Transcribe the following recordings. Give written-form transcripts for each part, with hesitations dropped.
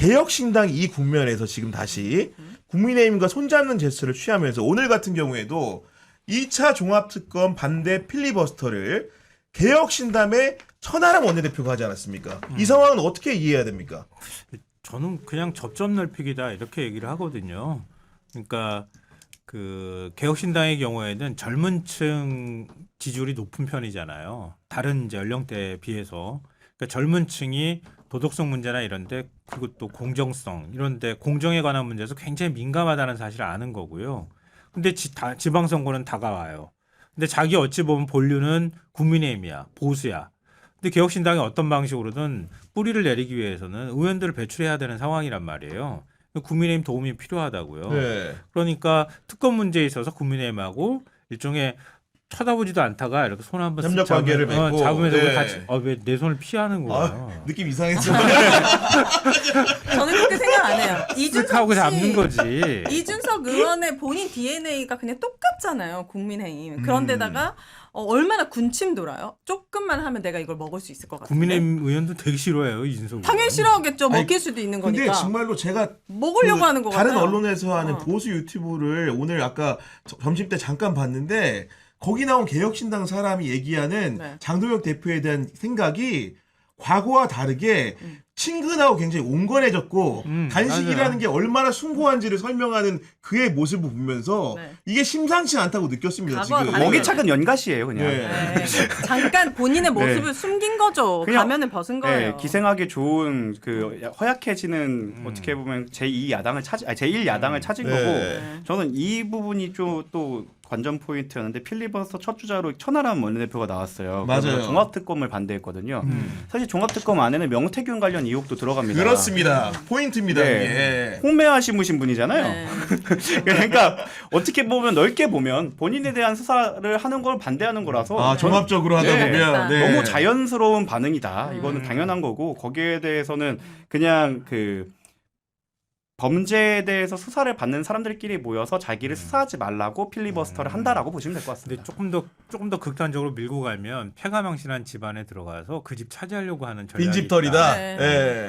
개혁신당이 이 국면에서 지금 다시 국민의힘과 손잡는 제스처를 취하면서 오늘 같은 경우에도 2차 종합특검 반대 필리버스터를 개혁신당의 천하람 원내대표가 하지 않았습니까? 이 상황은 어떻게 이해해야 됩니까? 저는 그냥 접점 넓히기다 이렇게 얘기를 하거든요. 그러니까 그 개혁신당의 경우에는 젊은층 지지율이 높은 편이잖아요. 다른 이제 연령대에 비해서. 그러니까 젊은층이 도덕성 문제나 이런데 그리고 또 공정성 이런데 공정에 관한 문제에서 굉장히 민감하다는 사실을 아는 거고요. 근데 지방선거는 다가와요. 근데 자기 어찌 보면 본류는 국민의힘이야, 보수야. 근데 개혁신당이 어떤 방식으로든 뿌리를 내리기 위해서는 의원들을 배출해야 되는 상황이란 말이에요. 국민의힘 도움이 필요하다고요. 네. 그러니까 특검 문제에 있어서 국민의힘하고 일종의 쳐다보지도 않다가 이렇게 손 한번 협력 관계를 맺고 잡으면서 네. 같이 왜 내 손을 피하는 거예요? 느낌 이상했어. 저는 그렇게 생각 안 해요. 하고 잡는 거지. 이준석 의원의 본인 DNA가 그냥 똑같잖아요. 국민의힘. 그런데다가 얼마나 군침 돌아요. 조금만 하면 내가 이걸 먹을 수 있을 것 같아요. 국민의힘 의원도 되게 싫어해요, 이준석 의원. 당연히 싫어하겠죠. 아니, 먹힐 수도 있는 근데 거니까. 정말로 제가 먹으려고 하는 것 다른 같아요. 언론에서 하는 보수 유튜브를 오늘 아까 점심 때 잠깐 봤는데 거기 나온 개혁신당 사람이 얘기하는 네. 장동혁 대표에 대한 생각이 과거와 다르게 친근하고 굉장히 온건해졌고 단식이라는 맞아요. 게 얼마나 숭고한지를 설명하는 그의 모습을 보면서 네. 이게 심상치 않다고 느꼈습니다. 과거와 지금. 다르게. 먹이 착은 연가시예요, 그냥. 네. 네. 잠깐 본인의 모습을 숨긴 거죠. 그냥, 가면을 벗은 거예요. 네, 기생하기 좋은 그 허약해지는 어떻게 보면 제2야당을 제1야당을 찾은 네. 거고 저는 이 부분이 좀 또 관전 포인트였는데 필리버스터 첫 주자로 천하람 원내대표가 나왔어요. 맞아요. 종합특검을 반대했거든요. 사실 종합특검 안에는 명태균 관련 의혹도 들어갑니다. 그렇습니다. 포인트입니다. 네. 예. 홍매화 심으신 분이잖아요. 네. 그러니까 어떻게 보면 넓게 보면 본인에 대한 수사를 하는 걸 반대하는 거라서 아, 종합적으로 하다 네. 보면 네. 너무 자연스러운 반응이다. 이거는 당연한 거고 거기에 대해서는 그냥 그 범죄에 대해서 수사를 받는 사람들끼리 모여서 자기를 수사하지 말라고 필리버스터를 한다라고 보시면 될 것 근데 같습니다. 조금 더 극단적으로 밀고 가면 폐가망신한 집안에 들어가서 그 집 차지하려고 하는 전략이 빈집털이다. 있다. 네.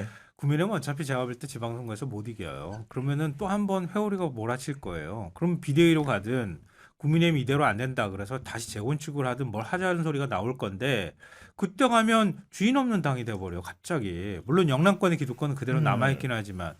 예. 국민의힘은 어차피 제가 볼 때 지방선거에서 못 이겨요. 그러면은 또 한 번 회오리가 몰아칠 거예요. 그럼 비대위로 가든 국민의힘 이대로 안 된다 그래서 다시 재건축을 하든 뭘 하자는 소리가 나올 건데 그때 가면 주인 없는 당이 돼버려요. 갑자기. 물론 영남권의 기득권은 그대로 남아있긴 하지만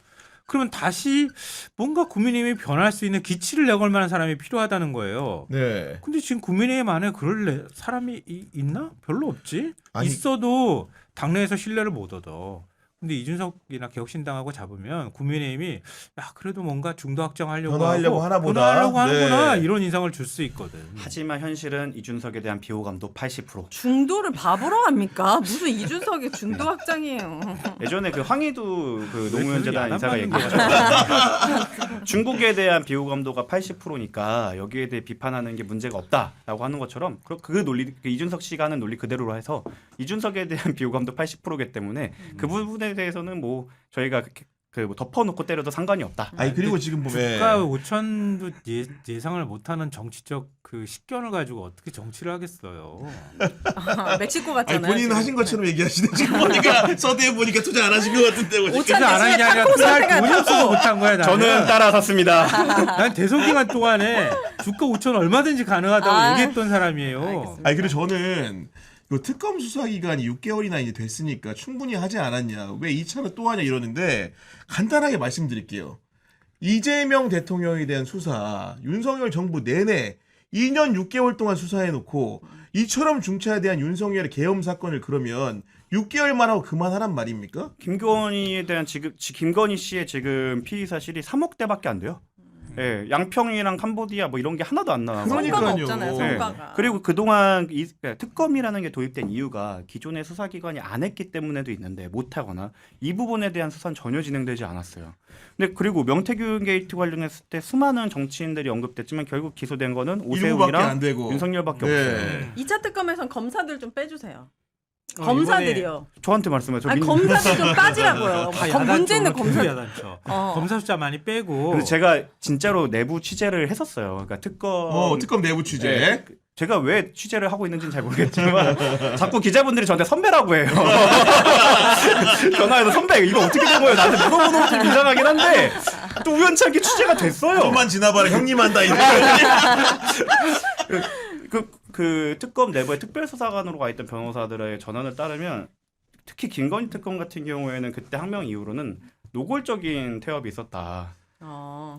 그러면 다시 뭔가 국민의힘이 변할 수 있는 기치를 내걸 만한 사람이 필요하다는 거예요. 네. 근데 지금 국민의힘 안에 그럴 사람이 있나? 별로 없지. 아니, 있어도 당내에서 신뢰를 못 얻어. 근데 이준석이나 개혁신당하고 잡으면 국민의힘이 야 그래도 뭔가 중도 확정하려고 변화하려고 하고 하나 보다. 변화하려고 하는구나 네. 이런 인상을 줄 수 있거든. 하지만 현실은 이준석에 대한 비호감도 80%. 중도를 바보로 합니까? 무슨 이준석이 중도 확장이에요. 예전에 그 황희두 그 왜 노무현재단 그 인사가 얘기 안 얘기했죠. 중국에 대한 비호감도가 80%니까 여기에 대해 비판하는 게 문제가 없다라고 하는 것처럼 그 논리, 그 이준석 씨가 하는 논리 그대로 해서 이준석에 대한 비호감도 80%이기 때문에 그 부분에 대해서는 뭐 저희가 뭐 덮어놓고 때려도 상관이 없다. 아니 그리고 지금 보면 주가 5천도 예상을 못하는 정치적 그 식견을 가지고 어떻게 정치를 하겠어요. 멕시코 아니 같잖아요. 본인은 지금. 하신 것처럼 얘기하시네. 지금 보니까 서대에 보니까 투자 안 하신 것 같은데. 오천 그래서 안 하는 게 아니라 타코 투자할 선택을 돈이 없어서 못한 거야. 나는. 저는 따라섰습니다. 난 대선 기간 동안에 주가 5천 얼마든지 가능하다고 아, 얘기했던 사람이에요. 알겠습니다. 아니 그리고 저는 이 특검 수사 기간이 6개월이나 이제 됐으니까 충분히 하지 않았냐. 왜 2차를 또 하냐 이러는데 간단하게 말씀드릴게요. 이재명 대통령에 대한 수사 윤석열 정부 내내 2년 6개월 동안 수사해놓고 이처럼 중차에 대한 윤석열의 계엄 사건을 그러면 6개월만 하고 그만하란 말입니까? 김건희에 대한 김건희 씨의 지금 피의 사실이 3억대밖에 안 돼요. 예, 양평이랑 캄보디아 뭐 이런 게 하나도 안 나와요. 그러니까요. 성과가 없잖아요. 네. 성과가. 그리고 그동안 특검이라는 게 도입된 이유가 기존의 수사기관이 안 했기 때문에도 있는데 못하거나 이 부분에 대한 수사는 전혀 진행되지 않았어요. 근데 그리고 명태균 게이트 관련했을 때 수많은 정치인들이 언급됐지만 결국 기소된 거는 일부밖에 안 오세훈이랑 되고. 윤석열밖에 네. 없어요. 2차 특검에선 검사들 좀 빼주세요. 어, 검사들이요. 저한테 말씀하세요. 아니 검사들 좀 빠지라고요. 문제 있는 검사. 야단쳐. 어. 검사 숫자 많이 빼고. 그래서 제가 진짜로 내부 취재를 했었어요. 그러니까 특검 특검 내부 취재. 네, 제가 왜 취재를 하고 있는지는 잘 모르겠지만 자꾸 기자분들이 저한테 선배라고 해요. 전화해서 선배 이거 어떻게 된 거예요? 나한테 물어보는 것도 좀 이상하긴 한데 또 우연찮게 취재가 됐어요. 좀만 지나봐라 형님 한다 이제. 그 특검 내부에 특별수사관으로 가 있던 변호사들의 전언을 따르면 특히 김건희 특검 같은 경우에는 그때 항명 이후로는 노골적인 태업이 있었다.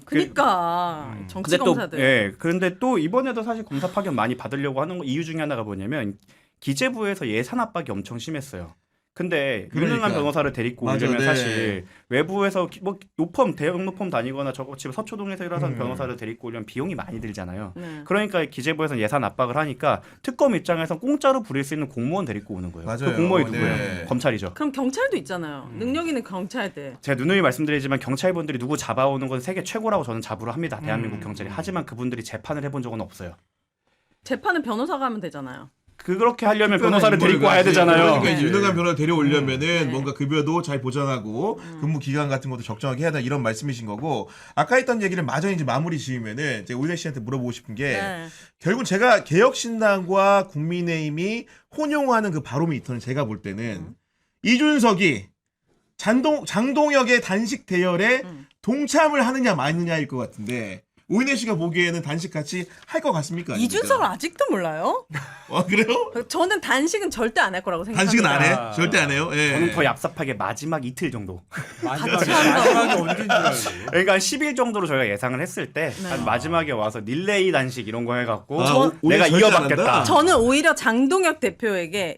그러니까 정치 근데 또, 검사들. 예, 그런데 또 이번에도 사실 검사 파견 많이 받으려고 하는 이유 중에 하나가 뭐냐면 기재부에서 예산 압박이 엄청 심했어요. 근데 그러니까. 유능한 변호사를 데리고 맞아, 오려면 네. 사실 외부에서 뭐 요펌 대형 로펌 다니거나 저거 지금 서초동에서 일하는 음. 변호사를 데리고 오려면 비용이 많이 들잖아요. 네. 그러니까 기재부에서는 예산 압박을 하니까 특검 입장에서 공짜로 부릴 수 있는 공무원 데리고 오는 거예요. 맞아요. 그 공무원이 누구예요? 네. 검찰이죠. 그럼 경찰도 있잖아요. 능력 있는 경찰들. 제가 누누이 말씀드리지만 경찰분들이 누구 잡아오는 건 세계 최고라고 저는 자부를 합니다. 대한민국 경찰이. 하지만 그분들이 재판을 해본 적은 없어요. 재판은 변호사가 하면 되잖아요. 그렇게 하려면 특별한 변호사를 인물을 데리고 와야 가야지. 되잖아요. 그러니까 이제 네. 유능한 변호사 데려오려면은 네. 뭔가 급여도 잘 보장하고 근무 기간 같은 것도 적정하게 해야 된다 이런 말씀이신 거고 아까 했던 얘기를 마저 이제 마무리 지으면은 제가 오인혜 씨한테 물어보고 싶은 게 네. 결국 제가 개혁신당과 국민의힘이 혼용하는 그 바로미터는 제가 볼 때는 이준석이 장동혁의 단식 대열에 동참을 하느냐 마느냐일 것 같은데 오인혜 씨가 보기에는 단식 같이 할 것 같습니까? 아닙니까? 이준석을 아직도 몰라요? 그래요? 저는 단식은 절대 안 할 거라고 생각합니다. 단식은 안 해? 절대 안 해요? 예. 저는 더 얍삽하게 마지막 이틀 정도. 마지막에 언제인 줄 알지. 그러니까 10일 정도로 저희가 예상을 했을 때 네. 한 마지막에 와서 릴레이 단식 이런 거 해갖고 오히려 내가 절대 안 이어받겠다. 한다? 저는 오히려 장동혁 대표에게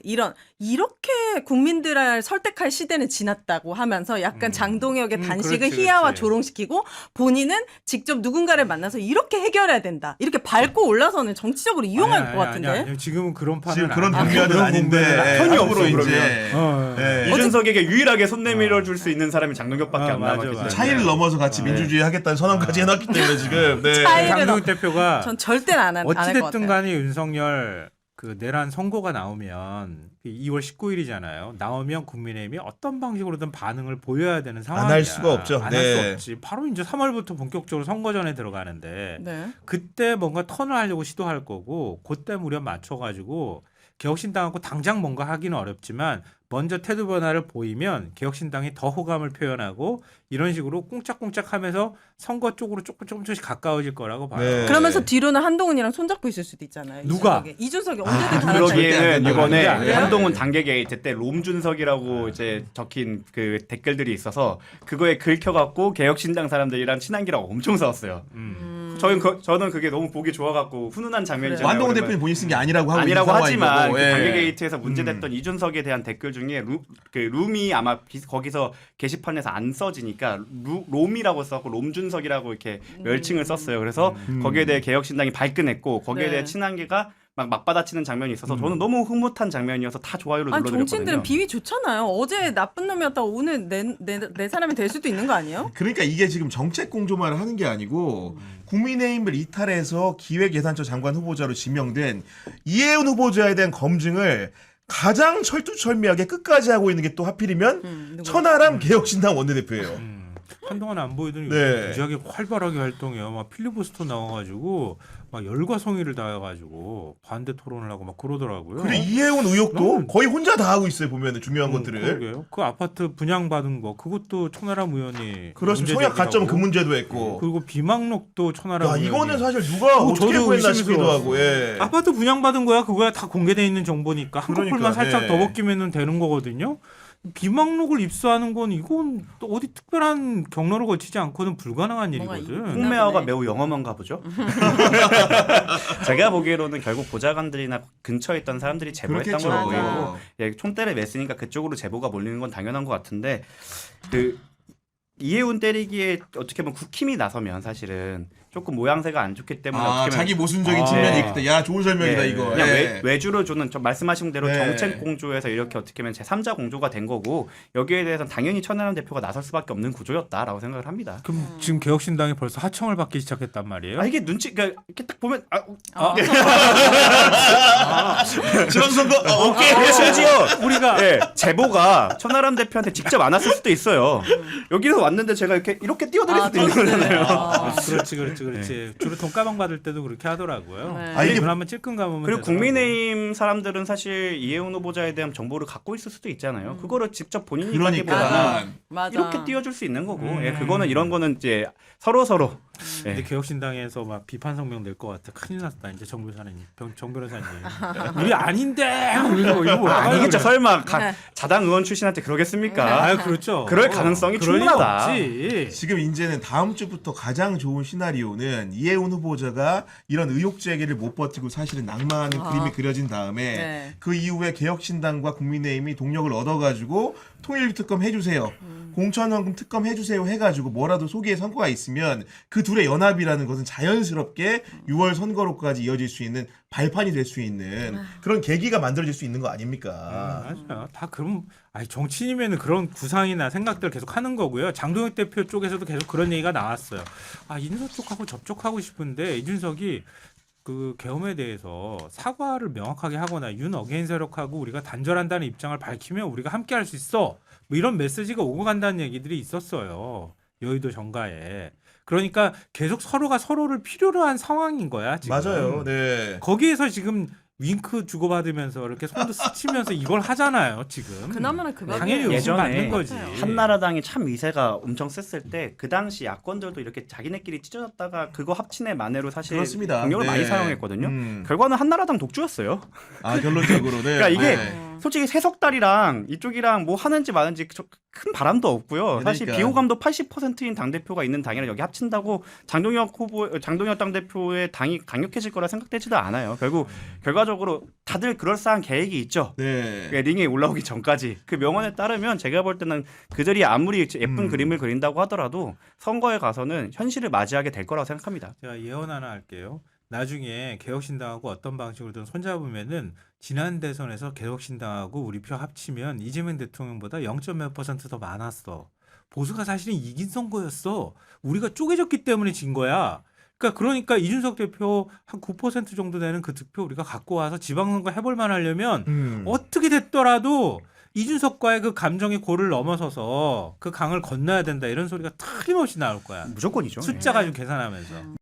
이렇게 국민들을 설득할 시대는 지났다고 하면서 약간 장동혁의 단식을 그렇지, 희화화 그렇지. 조롱시키고 본인은 직접 누군가를 만나서 이렇게 해결해야 된다. 이렇게 밟고 올라서는 정치적으로 이용할 것 같은데. 아니, 지금은 그런 판은 지금 그런 아니야. 국면은 그런 아닌데 국면은 편이 앞으로 없어, 이제 예. 이준석에게 유일하게 손 내밀어 줄 수 있는 사람이 장동혁밖에 안 맞아, 남았기 때문에. 맞아. 차이를 넘어서 같이 민주주의 하겠다는 선언까지 해놨기 때문에 지금 네. 차이- 장동혁 대표가 전 절대는 안 할 것 어찌됐든 같아요. 간에 윤석열 그 내란 선고가 나오면 2월 19일이잖아요. 나오면 국민의힘이 어떤 방식으로든 반응을 보여야 되는 상황이야. 할 수가 없죠. 안 할 네. 수 없지. 바로 이제 3월부터 본격적으로 선거전에 들어가는데 네. 그때 뭔가 턴을 하려고 시도할 거고 그때 무렵 맞춰가지고 개혁신당하고 당장 뭔가 하기는 어렵지만 먼저 태도 변화를 보이면 개혁신당이 더 호감을 표현하고 이런 식으로 꽁짝꽁짝하면서 선거 쪽으로 조금씩 가까워질 거라고 봐요. 네. 그러면서 뒤로는 한동훈이랑 손잡고 있을 수도 있잖아요. 누가? 이준석이 언제든 아, 가능하죠. 절대 안 그러기에는 된다. 이번에 절대 안 돼요? 한동훈 단계 게이트 때 롬준석이라고 이제 적힌 그 댓글들이 있어서 그거에 긁혀갖고 개혁신당 사람들이랑 친한기라고 엄청 싸웠어요. 저는 그게 너무 보기 좋아갖고 훈훈한 장면이잖아요. 완동훈 그러면 대표님 본인 쓴 게 아니라고 하고 아니라고 있는 하지만 상황인 그 거고. 예. 단계 게이트에서 문제됐던 이준석에 대한 댓글 중에 룸이 아마 거기서 게시판에서 안 써지니까 롬이라고 써고 롬준석이라고 이렇게 멸칭을 썼어요. 그래서 거기에 대해 개혁신당이 발끈했고 거기에 네. 대해 친한계가 막 맞받아치는 장면이 있어서 저는 너무 흐뭇한 장면이어서 다 좋아요를 아니 눌러드렸거든요. 정치인들은 비위 좋잖아요. 어제 나쁜 놈이었다가 오늘 내 사람이 될 수도 있는 거 아니에요? 그러니까 이게 지금 정책 공조만을 하는 게 아니고 국민의힘을 이탈해서 기획예산처 장관 후보자로 지명된 이해운 후보자에 대한 검증을 가장 철두철미하게 끝까지 하고 있는 게 또 하필이면 누구? 천하람 개혁신당 원내대표예요. 한동안 안 보이더니 네. 무지하게 활발하게 활동해요. 막 필리버스터 나와가지고 막 열과 성의를 다해가지고 반대 토론을 하고 막 그러더라고요. 그리고 이해운 의혹도 너무- 거의 혼자 다 하고 있어요. 보면은 중요한 것들을. 그러게요. 그 아파트 분양받은 거 그것도 천하람 의원이 그렇습니다. 문제 청약 가점 제기하고 그 문제도 했고. 그리고 비망록도 천하람 야 의원이 이거는 사실 누가 그거 어떻게 저도 구했나 싶기도 의심스러워. 하고. 예. 아파트 분양받은 거야. 그거야 다 공개돼 있는 정보니까 한 그러니까, 커플만 살짝 네. 더 벗기면 되는 거거든요. 비망록을 입수하는 건 이건 또 어디 특별한 경로를 거치지 않고는 불가능한 뭔가 일이거든. 홍매화가 보네. 매우 영험한가 보죠. 제가 보기에로는 결국 보좌관들이나 근처에 있던 사람들이 제보했던 그렇겠죠. 걸로 맞아. 보이고 예, 총대를 맸으니까 그쪽으로 제보가 몰리는 건 당연한 것 같은데 그 이해운 때리기에 어떻게 보면 국힘이 나서면 사실은 조금 모양새가 안 좋기 때문에 아 어떻게 보면 자기 모순적인 아. 측면이 있다. 야 좋은 설명이다 예, 이거. 그냥 예. 외주를 주는 저 말씀하신 대로 네. 정책 공조에서 이렇게 어떻게 보면 제3자 공조가 된 거고 여기에 대해서는 당연히 천하람 대표가 나설 수밖에 없는 구조였다라고 생각을 합니다. 그럼 지금 개혁신당이 벌써 하청을 받기 시작했단 말이에요. 아 이게 눈치 그러니까 이렇게 딱 보면 지방선거 오케이. 심지어 우리가 예, 제보가 천하람 대표한테 직접 안 왔을 수도 있어요. 여기서 왔는데 제가 이렇게 뛰어드릴 수도 있는 저스트. 거잖아요. 그렇지. 주로 돈가방 받을 때도 그렇게 하더라고요. 네. 아, 이게 돈 한번 찔끔 감으면 그리고 되더라고. 국민의힘 사람들은 사실 이해운 후보자에 대한 정보를 갖고 있을 수도 있잖아요. 그거를 직접 본인이 그러니까 하기보다는 맞아. 이렇게 띄워줄 수 있는 거고 예, 그거는 이런 거는 이제 서로 근데 예. 개혁신당에서 막 비판 성명 낼 것 같아. 큰일 났다. 이제 정 변호사님, 정 변호사님. 우리 아닌데. 이거 아니겠죠. 설마 네. 자당 의원 출신한테 그러겠습니까? 아, 그렇죠. 그럴 가능성이 그럴 리가 충분하다. 없지. 지금 이제는 다음 주부터 가장 좋은 시나리오는 이해운 후보자가 이런 의혹 제기를 못 버티고 사실은 낙마하는 그림이 그려진 다음에 네. 그 이후에 개혁신당과 국민의힘이 동력을 얻어가지고 통일특검 해주세요. 공천원금 특검 해주세요 해가지고 뭐라도 소기의 성과가 있으면 그 둘의 연합이라는 것은 자연스럽게 6월 선거로까지 이어질 수 있는 발판이 될 수 있는 그런 계기가 만들어질 수 있는 거 아닙니까? 맞아요. 다 그럼 정치인이면 그런 구상이나 생각들 계속 하는 거고요. 장동혁 대표 쪽에서도 계속 그런 얘기가 나왔어요. 이준석 쪽하고 접촉하고 싶은데 이준석이 그 계엄에 대해서 사과를 명확하게 하거나 윤 어게인 세력하고 우리가 단절한다는 입장을 밝히면 우리가 함께할 수 있어. 뭐 이런 메시지가 오고 간다는 얘기들이 있었어요. 여의도 정가에. 그러니까 계속 서로가 서로를 필요로 한 상황인 거야. 지금. 맞아요. 네. 거기에서 지금 윙크 주고받으면서 이렇게 손도 스치면서 이걸 하잖아요. 지금. 그나마나 그거 당연히 예전에 예전 맞는 거지. 한나라당이 참 위세가 엄청 셌을 때 그 당시 야권들도 이렇게 자기네끼리 찢어졌다가 그거 합친의 만회로 사실 그렇습니다. 공격을 네. 많이 사용했거든요. 결과는 한나라당 독주였어요. 결론적으로 네. 그러니까 이게 네. 솔직히 세석달이랑 이쪽이랑 뭐 하는지 마는지 큰 바람도 없고요. 사실 그러니까. 비호감도 80%인 당 대표가 있는 당이랑 여기 합친다고 장동혁 당 대표의 당이 강력해질 거라 생각되지도 않아요. 결국 결과적으로 다들 그럴싸한 계획이 있죠. 네. 그러니까 링에 올라오기 전까지 그 명언에 따르면 제가 볼 때는 그들이 아무리 예쁜 그림을 그린다고 하더라도 선거에 가서는 현실을 맞이하게 될 거라고 생각합니다. 제가 예언 하나 할게요. 나중에 개혁신당하고 어떤 방식으로든 손잡으면은 지난 대선에서 개혁신당하고 우리 표 합치면 이재명 대통령보다 0.몇% 더 많았어. 보수가 사실은 이긴 선거였어. 우리가 쪼개졌기 때문에 진 거야. 그러니까 이준석 대표 한 9% 정도 되는 그 득표 우리가 갖고 와서 지방선거 해볼 만하려면 어떻게 됐더라도 이준석과의 그 감정의 고를 넘어서서 그 강을 건너야 된다 이런 소리가 틀림없이 나올 거야. 무조건이죠. 숫자 가지고 계산하면서.